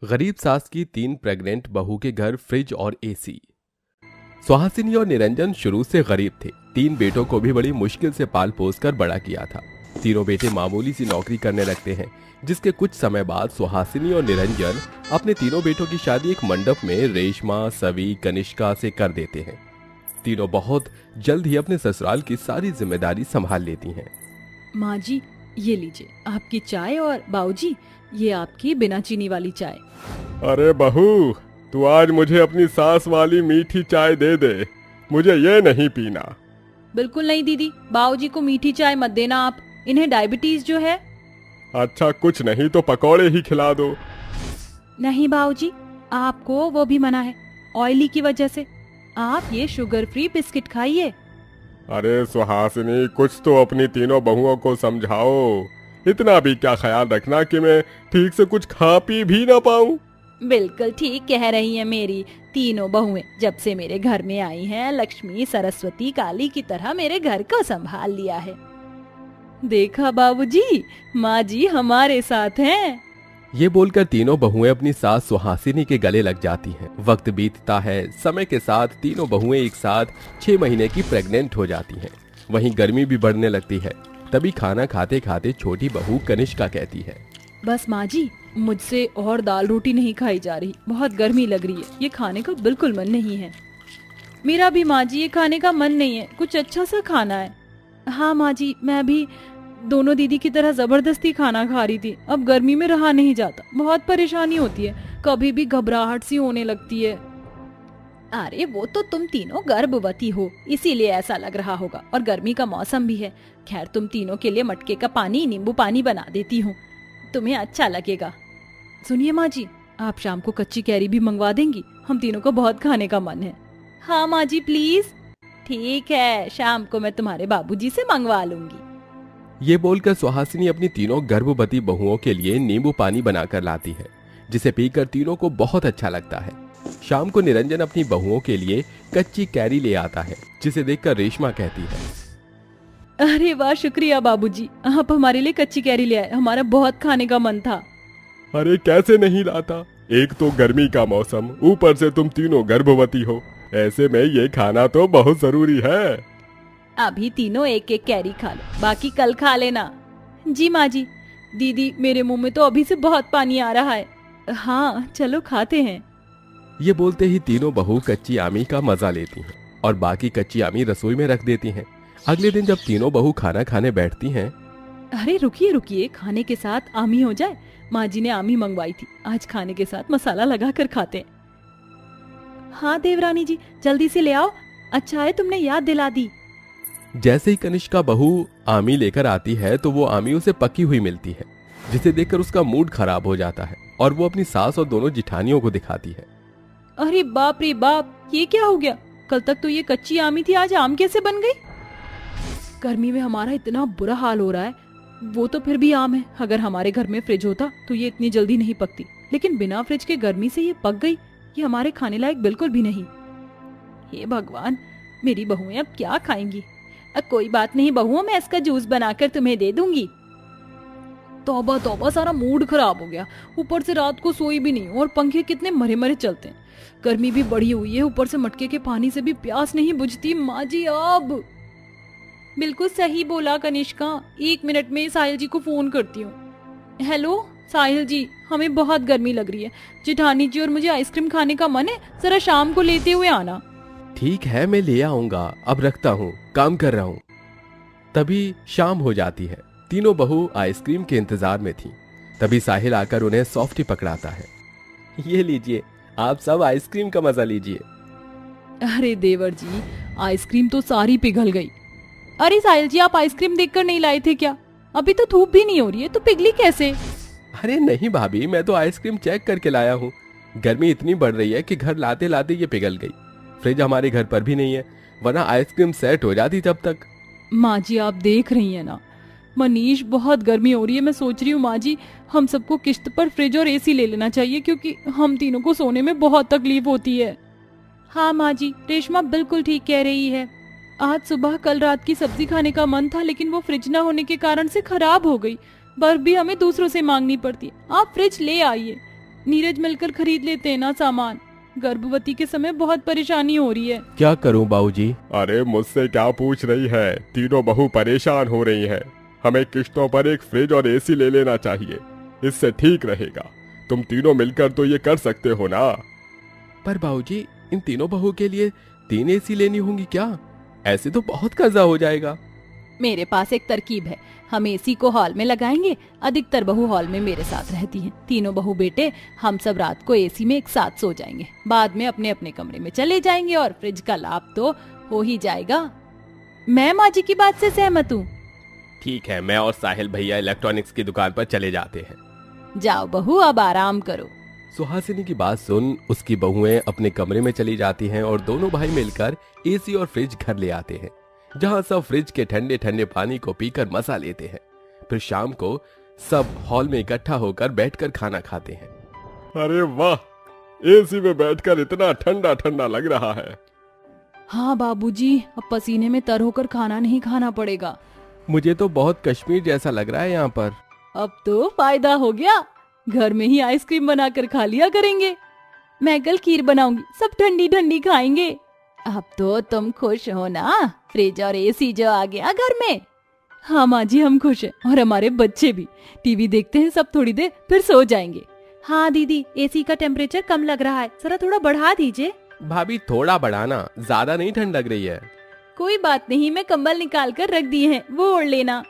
गरीब सास की 3 प्रेग्नेंट बहू के घर फ्रिज और एसी। सुहासिनी और निरंजन शुरू से गरीब थे। 3 बेटों को भी बड़ी मुश्किल से पाल पोस कर बड़ा किया था। तीनों बेटे मामूली सी नौकरी करने लगते हैं, जिसके कुछ समय बाद सुहासिनी और निरंजन अपने तीनों बेटों की शादी एक मंडप में रेशमा, सवी, कनिष्का से कर देते हैं। तीनों बहुत जल्द ही अपने ससुराल की सारी जिम्मेदारी संभाल लेती हैं। माँ जी, ये लीजिए आपकी चाय, और बाबूजी ये आपकी बिना चीनी वाली चाय। अरे बहू, तू आज मुझे अपनी सास वाली मीठी चाय दे दे, मुझे ये नहीं पीना। बिल्कुल नहीं दीदी, बाबूजी को मीठी चाय मत देना आप, इन्हें डायबिटीज जो है। अच्छा कुछ नहीं तो पकौड़े ही खिला दो। नहीं बाबूजी, आपको वो भी मना है, ऑयली की वजह से। आप ये शुगर फ्री बिस्किट खाइए। अरे सुहासिनी, कुछ तो अपनी तीनों बहुओं को समझाओ। इतना भी क्या ख्याल रखना कि मैं ठीक से कुछ खा पी भी ना पाऊं। बिल्कुल ठीक कह रही हैं मेरी तीनों बहुएं। जब से मेरे घर में आई हैं, लक्ष्मी सरस्वती काली की तरह मेरे घर को संभाल लिया है। देखा बाबूजी, माँ जी हमारे साथ हैं। ये बोलकर तीनों बहुएं अपनी सास सुहासिनी के गले लग जाती हैं। वक्त बीतता है, समय के साथ तीनों बहुएं एक साथ 6 महीने की प्रेग्नेंट हो जाती हैं। वहीं गर्मी भी बढ़ने लगती है। तभी खाना खाते खाते छोटी बहू कनिष्का कहती है, बस माँ जी, मुझसे और दाल रोटी नहीं खाई जा रही, बहुत गर्मी लग रही है, ये खाने का बिल्कुल मन नहीं है। मेरा भी माँ जी ये खाने का मन नहीं है, कुछ अच्छा सा खाना है। हाँ माँ जी, मैं भी दोनों दीदी की तरह जबरदस्ती खाना खा रही थी, अब गर्मी में रहा नहीं जाता, बहुत परेशानी होती है, कभी भी घबराहट सी होने लगती है। अरे वो तो तुम तीनों गर्भवती हो, इसीलिए ऐसा लग रहा होगा, और गर्मी का मौसम भी है। खैर तुम तीनों के लिए मटके का पानी, नींबू पानी बना देती हूँ, तुम्हें अच्छा लगेगा। सुनिए माँ जी, आप शाम को कच्ची कैरी भी मंगवा देंगी, हम तीनों को बहुत खाने का मन है। हाँ माँ जी प्लीज। ठीक है, शाम को मैं तुम्हारे बाबूजी से मंगवा लूंगी। ये बोलकर सुहासिनी अपनी तीनों गर्भवती बहुओं के लिए नींबू पानी बनाकर लाती है, जिसे पीकर तीनों को बहुत अच्छा लगता है। शाम को निरंजन अपनी बहुओं के लिए कच्ची कैरी ले आता है, जिसे देखकर रेशमा कहती है, अरे वाह, शुक्रिया बाबूजी, आप हमारे लिए कच्ची कैरी ले आए, हमारा बहुत खाने का मन था। अरे कैसे नहीं लाता, एक तो गर्मी का मौसम, ऊपर से तुम तीनों गर्भवती हो, ऐसे में ये खाना तो बहुत जरूरी है। अभी तीनों एक एक कैरी खा लो, बाकी कल खा लेना। जी माँ जी। दीदी मेरे मुंह में तो अभी से बहुत पानी आ रहा है। हाँ चलो खाते हैं। ये बोलते ही तीनों बहू कच्ची आमी का मजा लेती हैं और बाकी कच्ची आमी रसोई में रख देती हैं। अगले दिन जब तीनों बहू खाना खाने बैठती हैं, अरे रुकिए रुकिए, खाने के साथ आमी हो जाए, माँ जी ने आमी मंगवाई थी, आज खाने के साथ मसाला लगा कर खाते हैं। हाँ देवरानी जी, जल्दी से ले आओ, अच्छा है तुमने याद दिला दी। जैसे ही कनिष्का बहू आमी लेकर आती है तो वो आमी उसे पकी हुई मिलती है, जिसे देखकर उसका मूड खराब हो जाता है और वो अपनी सास और दोनों जिठानियों को दिखाती है। अरे बाप रे बाप, ये क्या हो गया, कल तक तो ये कच्ची आमी थी, आज आम कैसे बन गई। गर्मी में हमारा इतना बुरा हाल हो रहा है, वो तो फिर भी आम है, अगर हमारे घर में फ्रिज होता तो ये इतनी जल्दी नहीं पकती, लेकिन बिना फ्रिज के गर्मी से ये पक गई, ये हमारे खाने लायक बिल्कुल भी नहीं। हे भगवान, मेरी बहुएं अब क्या खाएंगी। कोई बात नहीं बहुओं, मैं इसका जूस बनाकर तुम्हें दे दूंगी। तौबा तौबा, सारा मूड खराब हो गया, ऊपर से रात को सोई भी नहीं और पंखे कितने मरे मरे चलते हैं, गर्मी भी बढ़ी हुई है, ऊपर से मटके के पानी से भी प्यास नहीं बुझती। माँ जी अब बिल्कुल सही बोला कनिष्का, 1 मिनट में साहिल जी को फोन करती हूँ। हेलो साहिल जी, हमें बहुत गर्मी लग रही है, जेठानी जी और मुझे आइसक्रीम खाने का मन है, जरा शाम को लेते हुए आना। ठीक है, मैं ले आऊंगा, अब रखता हूँ, काम कर रहा हूँ। तभी शाम हो जाती है। तीनों बहू आइसक्रीम के इंतजार में थी। तभी साहिल आकर उन्हें सॉफ्टी पकड़ाता है। ये लीजिए, आप सब आइसक्रीम का मजा लीजिए। अरे देवर जी, आइसक्रीम तो सारी पिघल गई। अरे साहिल जी, आप आइसक्रीम देखकर नहीं लाए थे क्या? अभी तो धूप भी नहीं हो रही है, तो पिघली कैसे? अरे नहीं भाभी, मैं तो आइसक्रीम चेक करके लाया हूँ। गर्मी इतनी बढ़ रही है कि घर लाते लाते ये पिघल गई। फ्रिज हमारे घर पर भी नहीं है, वरना आइसक्रीम सेट हो जाती तब तक। माँ जी आप देख रही हैं ना, मनीष बहुत गर्मी हो रही है, मैं सोच रही हूँ माँ जी हम सबको किश्त पर फ्रिज और एसी ले लेना चाहिए, क्योंकि हम तीनों को सोने में बहुत तकलीफ होती है। हाँ माँ जी, रेशमा बिल्कुल ठीक कह रही है। आज सुबह कल रात की सब्जी खाने का मन था, लेकिन वो फ्रिज न होने के कारण से खराब हो गई। बर्फ भी हमें दूसरों से मांगनी पड़ती है, आप फ्रिज ले आइए। नीरज मिलकर खरीद लेते हैं ना सामान। गर्भवती के समय बहुत परेशानी हो रही है। क्या करूं बाबूजी? अरे मुझसे क्या पूछ रही है, तीनों बहू परेशान हो रही हैं। हमें किश्तों पर एक फ्रिज और एसी ले लेना चाहिए, इससे ठीक रहेगा। तुम तीनों मिलकर तो ये कर सकते हो ना। पर बाबूजी, इन तीनों बहू के लिए 3 एसी लेनी होंगी क्या? ऐसे तो बहुत कर्जा हो जाएगा। मेरे पास एक तरकीब है, हम एसी को हॉल में लगाएंगे। अधिकतर बहू हॉल में मेरे साथ रहती हैं। तीनों बहू बेटे हम सब रात को एसी में एक साथ सो जाएंगे, बाद में अपने अपने कमरे में चले जाएंगे और फ्रिज का लाभ तो हो ही जाएगा। मैं माँ जी की बात से सहमत हूँ। ठीक है, मैं और साहिल भैया इलेक्ट्रॉनिक्स की दुकान पर चले जाते हैं। जाओ बहू, अब आराम करो। सुहासिनी की बात सुन उसकी बहुएं अपने कमरे में चली जाती हैं और दोनों भाई मिलकर एसी और फ्रिज घर ले आते हैं, जहां सब फ्रिज के ठंडे ठंडे पानी को पीकर मजा लेते हैं। फिर शाम को सब हॉल में इकट्ठा होकर बैठकर खाना खाते हैं। अरे वाह, एसी में बैठकर इतना ठंडा ठंडा लग रहा है। हाँ बाबूजी, अब पसीने में तर होकर खाना नहीं खाना पड़ेगा। मुझे तो बहुत कश्मीर जैसा लग रहा है यहाँ पर। अब तो फायदा हो गया, घर में ही आइसक्रीम बनाकर खा लिया करेंगे। मैं कल खीर बनाऊंगी, सब ठंडी ठंडी खाएंगे। अब तो तुम खुश हो ना, फ्रिज और एसी जो आ गया घर में। हाँ माँ जी, हम खुश हैं और हमारे बच्चे भी। टीवी देखते हैं सब थोड़ी देर, फिर सो जाएंगे। हाँ दीदी, एसी का टेम्परेचर कम लग रहा है, जरा थोड़ा बढ़ा दीजिए। भाभी थोड़ा बढ़ाना, ज्यादा नहीं ठंड लग रही है। कोई बात नहीं, मैं कंबल निकाल कर रख दिए हैं, वो ओढ़ लेना।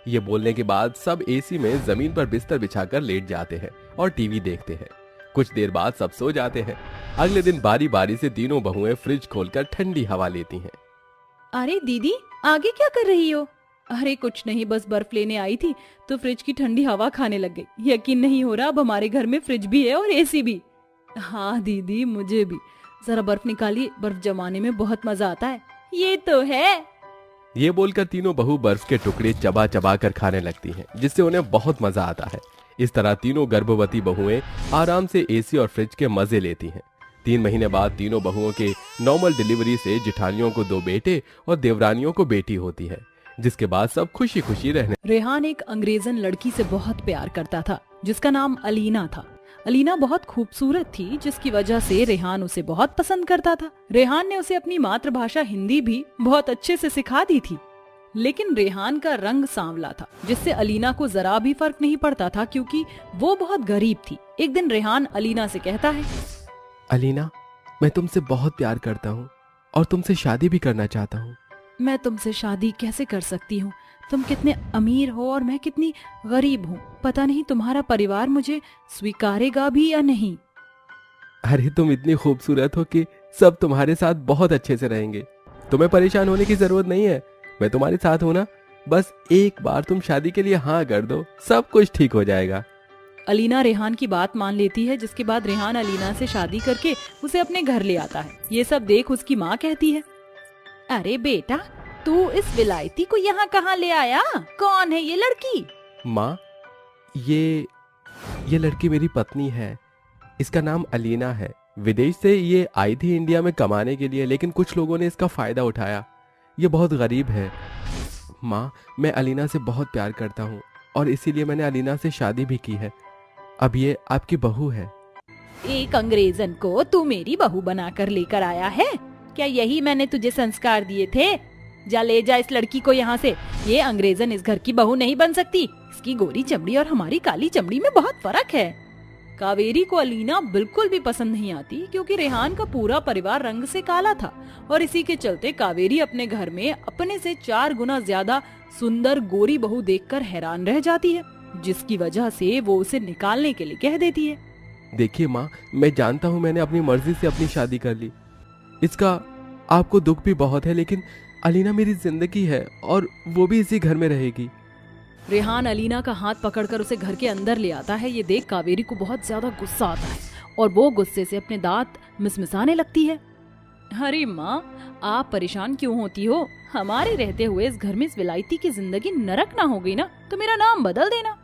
ये बोलने के बाद सब एसी में जमीन पर बिस्तर बिछाकर लेट जाते हैं और टीवी देखते हैं। कुछ देर बाद सब सो जाते हैं। अगले दिन बारी बारी से तीनों बहुएं फ्रिज खोलकर ठंडी हवा लेती हैं। अरे दीदी, आगे क्या कर रही हो? अरे कुछ नहीं, बस बर्फ लेने आई थी तो फ्रिज की ठंडी हवा खाने लग गई। यकीन नहीं हो रहा, अब हमारे घर में फ्रिज भी है और एसी भी। हाँ दीदी, मुझे भी। जरा बर्फ निकालिए, बर्फ जमाने में बहुत मजा आता है। ये तो है। ये बोलकर तीनों बहू बर्फ के टुकड़े चबा चबा कर खाने लगती हैं, जिससे उन्हें बहुत मजा आता है। इस तरह तीनों गर्भवती बहुएं आराम से एसी और फ्रिज के मजे लेती हैं। 3 महीने बाद तीनों बहुओं के नॉर्मल डिलीवरी से जिठानियों को 2 बेटे और देवरानियों को बेटी होती है, जिसके बाद सब खुशी खुशी रहने। रेहान एक अंग्रेजन लड़की से बहुत प्यार करता था, जिसका नाम अलीना था। अलीना बहुत खूबसूरत थी, जिसकी वजह से रेहान उसे बहुत पसंद करता था। रेहान ने उसे अपनी मातृभाषा हिंदी भी बहुत अच्छे से सिखा दी थी। लेकिन रेहान का रंग सांवला था, जिससे अलीना को जरा भी फर्क नहीं पड़ता था, क्योंकि वो बहुत गरीब थी। एक दिन रेहान अलीना से कहता है, अलीना, मैं तुमसे बहुत प्यार करता हूँ और तुमसे शादी भी करना चाहता हूँ। मैं तुमसे शादी कैसे कर सकती हूँ? तुम कितने अमीर हो और मैं कितनी गरीब हूँ। पता नहीं तुम्हारा परिवार मुझे स्वीकारेगा भी या नहीं। अरे तुम इतनी खूबसूरत हो कि सब तुम्हारे साथ बहुत अच्छे से रहेंगे। तुम्हें परेशान होने की जरूरत नहीं है, मैं तुम्हारे साथ हूं ना। बस एक बार तुम शादी के लिए हाँ कर दो, सब कुछ ठीक हो जाएगा। अलीना रेहान की बात मान लेती है, जिसके बाद रेहान अलीना से शादी करके उसे अपने घर ले आता है। ये सब देख उसकी माँ कहती है, अरे बेटा, तू इस विलायती को यहाँ कहाँ ले आया? कौन है ये लड़की? माँ, ये लड़की मेरी पत्नी है। इसका नाम अलीना है। विदेश से ये आई थी इंडिया में कमाने के लिए, लेकिन कुछ लोगों ने इसका फायदा उठाया। ये बहुत गरीब है। माँ, मैं अलीना से बहुत प्यार करता हूँ और इसीलिए मैंने अलीना से शादी भी की है। अब ये आपकी बहू है। एक अंग्रेजन को तू मेरी बहू बनाकर लेकर आया है? क्या यही मैंने तुझे संस्कार दिए थे? जा ले जा इस लड़की को यहाँ से। ये अंग्रेजन इस घर की बहू नहीं बन सकती। इसकी गोरी चमड़ी और हमारी काली चमड़ी में बहुत फर्क है। कावेरी को अलीना बिल्कुल भी पसंद नहीं आती, क्योंकि रेहान का पूरा परिवार रंग से काला था और इसी के चलते कावेरी अपने घर में अपने से 4 गुना ज्यादा सुंदर गोरी बहू देखकर हैरान रह जाती है, जिसकी वजह से वो उसे निकालने के लिए कह देती है। देखिए माँ, मैं जानता हूँ मैंने अपनी मर्जी से अपनी शादी कर ली। इसका आपको दुख भी बहुत है, लेकिन अलीना मेरी जिंदगी है और वो भी इसी घर में रहेगी। रेहान अलीना का हाथ पकड़कर उसे घर के अंदर ले आता है। ये देख कावेरी को बहुत ज्यादा गुस्सा आता है और वो गुस्से से अपने दांत मिसमिसाने लगती है। अरे माँ, आप परेशान क्यों होती हो? हमारे रहते हुए इस घर में इस विलायती की जिंदगी नरक ना हो गई ना, तो मेरा नाम बदल देना।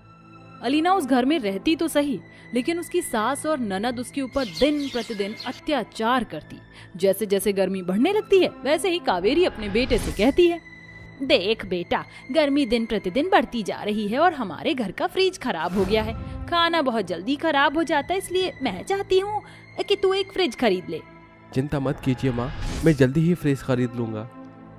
अलीना उस घर में रहती तो सही, लेकिन उसकी सास और ननद उसके ऊपर दिन प्रतिदिन अत्याचार करती। जैसे जैसे गर्मी बढ़ने लगती है, वैसे ही कावेरी अपने बेटे से कहती है, देख बेटा, गर्मी दिन प्रतिदिन बढ़ती जा रही है और हमारे घर का फ्रिज खराब हो गया है। खाना बहुत जल्दी खराब हो जाता है, इसलिए मैं चाहती हूँ कि तू एक फ्रिज खरीद ले। चिंता मत कीजिए माँ, मैं जल्दी ही फ्रिज खरीद लूंगा।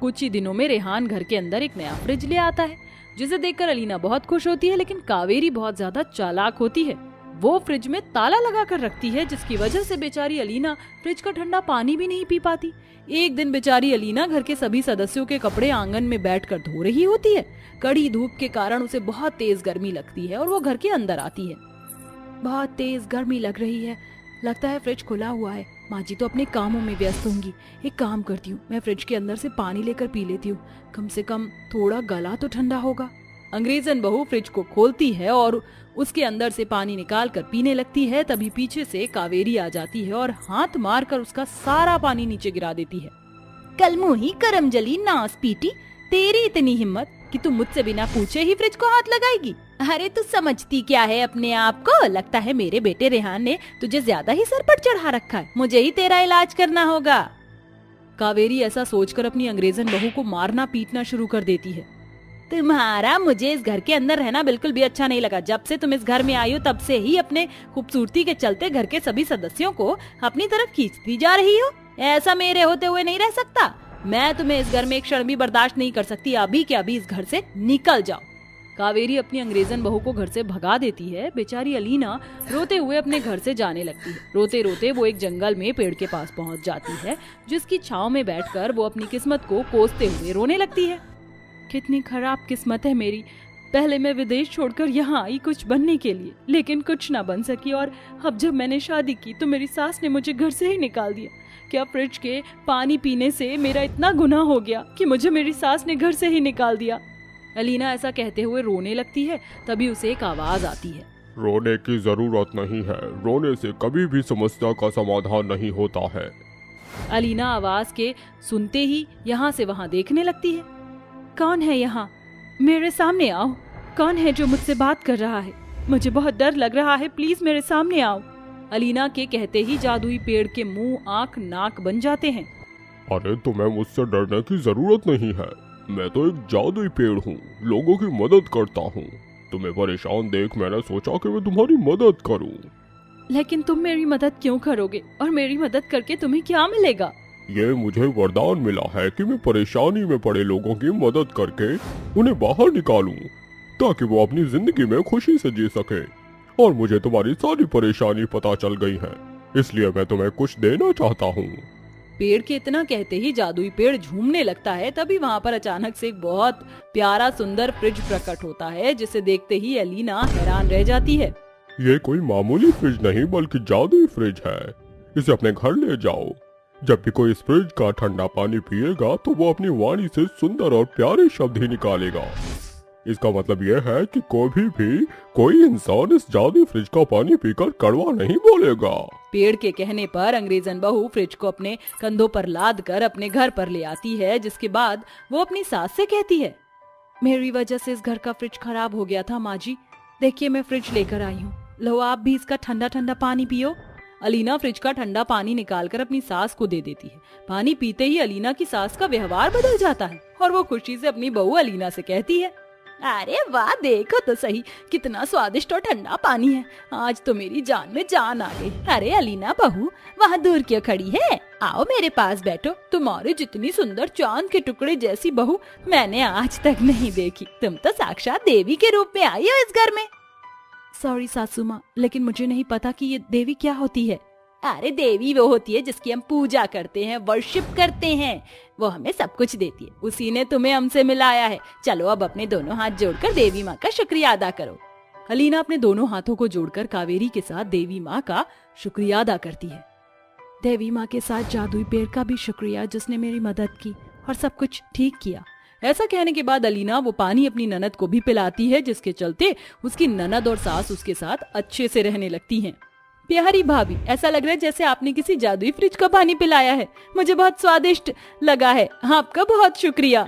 कुछ ही दिनों में रेहान घर के अंदर एक नया फ्रिज ले आता है, जिसे देखकर अलीना बहुत खुश होती है। लेकिन कावेरी बहुत ज्यादा चालाक होती है। वो फ्रिज में ताला लगा कर रखती है, जिसकी वजह से बेचारी अलीना फ्रिज का ठंडा पानी भी नहीं पी पाती। एक दिन बेचारी अलीना घर के सभी सदस्यों के कपड़े आंगन में बैठकर धो रही होती है। कड़ी धूप के कारण उसे बहुत तेज गर्मी लगती है और वो घर के अंदर आती है। बहुत तेज गर्मी लग रही है, लगता है फ्रिज खुला हुआ है। माँ जी तो अपने कामों में व्यस्त होंगी। एक काम करती हूँ, मैं फ्रिज के अंदर से पानी लेकर पी लेती हूँ, कम से कम थोड़ा गला तो ठंडा होगा। अंग्रेजन बहू फ्रिज को खोलती है और उसके अंदर से पानी निकाल कर पीने लगती है। तभी पीछे से कावेरी आ जाती है और हाथ मारकर उसका सारा पानी नीचे गिरा देती है। कलमुही करमजली नास पीटी, तेरी इतनी हिम्मत कि तू मुझसे बिना पूछे ही फ्रिज को हाथ लगाएगी। अरे तू समझती क्या है अपने आप को? लगता है मेरे बेटे रेहान ने तुझे ज्यादा ही सर पर चढ़ा रखा है, मुझे ही तेरा इलाज करना होगा। कावेरी ऐसा सोचकर अपनी अंग्रेजन बहू को मारना पीटना शुरू कर देती है। तुम्हारा मुझे इस घर के अंदर रहना बिल्कुल भी अच्छा नहीं लगा। जब से तुम इस घर में आई हो तब से ही अपने खूबसूरती के चलते घर के सभी सदस्यों को अपनी तरफ खींचती जा रही हो। ऐसा मेरे होते हुए नहीं रह सकता। मैं तुम्हें इस घर में एक क्षण भी बर्दाश्त नहीं कर सकती। अभी के अभी इस घर से निकल जाओ। कावेरी अपनी अंग्रेजन बहू को घर से भगा देती है। बेचारी अलीना रोते हुए अपने घर से जाने लगती है। रोते रोते वो एक जंगल में पेड़ के पास पहुंच जाती है, जिसकी छांव में बैठकर वो अपनी किस्मत को कोसते हुए रोने लगती है। कितनी खराब किस्मत है मेरी। पहले मैं विदेश छोड़कर यहाँ आई कुछ बनने के लिए, लेकिन कुछ ना बन सकी। और अब जब मैंने शादी की तो मेरी सास ने मुझे घर से ही निकाल दिया। क्या फ्रिज के पानी पीने से मेरा इतना गुनाह हो गया कि मुझे मेरी सास ने घर से ही निकाल दिया। अलीना ऐसा कहते हुए रोने लगती है। तभी उसे एक आवाज आती है। रोने की जरूरत नहीं है, रोने से कभी भी समस्या का समाधान नहीं होता है। अलीना आवाज के सुनते ही यहाँ से वहाँ देखने लगती है। कौन है यहाँ? मेरे सामने आओ। कौन है जो मुझसे बात कर रहा है? मुझे बहुत डर लग रहा है, प्लीज मेरे सामने आओ। अलीना के कहते ही जादुई पेड़ के मुंह, आंख, नाक बन जाते हैं। अरे तुम्हें मुझसे डरने की जरूरत नहीं है, मैं तो एक जादुई पेड़ हूँ, लोगों की मदद करता हूँ। तुम्हें परेशान देख मैंने सोचा कि मैं तुम्हारी मदद करूँ। लेकिन तुम मेरी मदद क्यों करोगे? और मेरी मदद करके तुम्हें क्या मिलेगा? ये मुझे वरदान मिला है कि मैं परेशानी में पड़े लोगों की मदद करके उन्हें बाहर निकालूं, ताकि वो अपनी जिंदगी में खुशी से जी सके। और मुझे तुम्हारी सारी परेशानी पता चल गई है, इसलिए मैं तुम्हें कुछ देना चाहता हूँ। पेड़ के इतना कहते ही जादुई पेड़ झूमने लगता है। तभी वहाँ पर अचानक से एक बहुत प्यारा सुंदर फ्रिज प्रकट होता है, जिसे देखते ही अलीना हैरान रह जाती है। ये कोई मामूली फ्रिज नहीं बल्कि जादुई फ्रिज है। इसे अपने घर ले जाओ। जब भी कोई इस फ्रिज का ठंडा पानी पिएगा तो वो अपनी वाणी से सुंदर और प्यारे शब्द ही निकालेगा। इसका मतलब यह है कि कोई इंसान इस जादुई फ्रिज का पानी पीकर कड़वा नहीं बोलेगा। पेड़ के कहने पर अंग्रेजन बहू फ्रिज को अपने कंधों पर लाद कर अपने घर पर ले आती है, जिसके बाद वो अपनी सास से कहती है, मेरी वजह से इस घर का फ्रिज खराब हो गया था माँ जी। देखिए मैं फ्रिज लेकर आई हूँ, लो आप भी इसका ठंडा ठंडा पानी पियो। अलीना फ्रिज का ठंडा पानी निकालकर अपनी सास को दे देती है। पानी पीते ही अलीना की सास का व्यवहार बदल जाता है और वो खुशी से अपनी बहू अलीना से कहती है, अरे वाह, देखो तो सही कितना स्वादिष्ट और ठंडा पानी है। आज तो मेरी जान में जान आ गई। अरे अलीना बहू, वहाँ दूर क्यों खड़ी है? आओ मेरे पास बैठो। तुम्हारी जितनी सुंदर चांद के टुकड़े जैसी बहू मैंने आज तक नहीं देखी। तुम तो साक्षात देवी के रूप में आई हो इस घर में। सॉरी सासू माँ, लेकिन मुझे नहीं पता कि ये देवी क्या होती है। अरे देवी वो होती है जिसकी हम पूजा करते हैं, वर्शिप करते हैं। वो हमें सब कुछ देती है, उसी ने तुम्हें हमसे मिलाया है। चलो अब अपने दोनों हाथ जोड़कर देवी माँ का शुक्रिया अदा करो। अलीना अपने दोनों हाथों को जोड़कर कावेरी के साथ देवी माँ का शुक्रिया अदा करती है। देवी माँ के साथ जादुई पेड़ का भी शुक्रिया, जिसने मेरी मदद की और सब कुछ ठीक किया। ऐसा कहने के बाद अलीना वो पानी अपनी ननद को भी पिलाती है, जिसके चलते उसकी ननद और सास उसके साथ अच्छे से रहने लगती हैं। प्यारी भाभी, ऐसा लग रहा है जैसे आपने किसी जादुई फ्रिज का पानी पिलाया है। मुझे बहुत स्वादिष्ट लगा है, आपका बहुत शुक्रिया।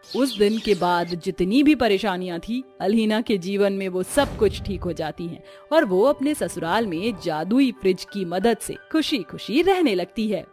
उस दिन के बाद जितनी भी परेशानियां थी अलीना के जीवन में, वो सब कुछ ठीक हो जाती हैं और वो अपने ससुराल में जादुई फ्रिज की मदद से खुशी खुशी रहने लगती है।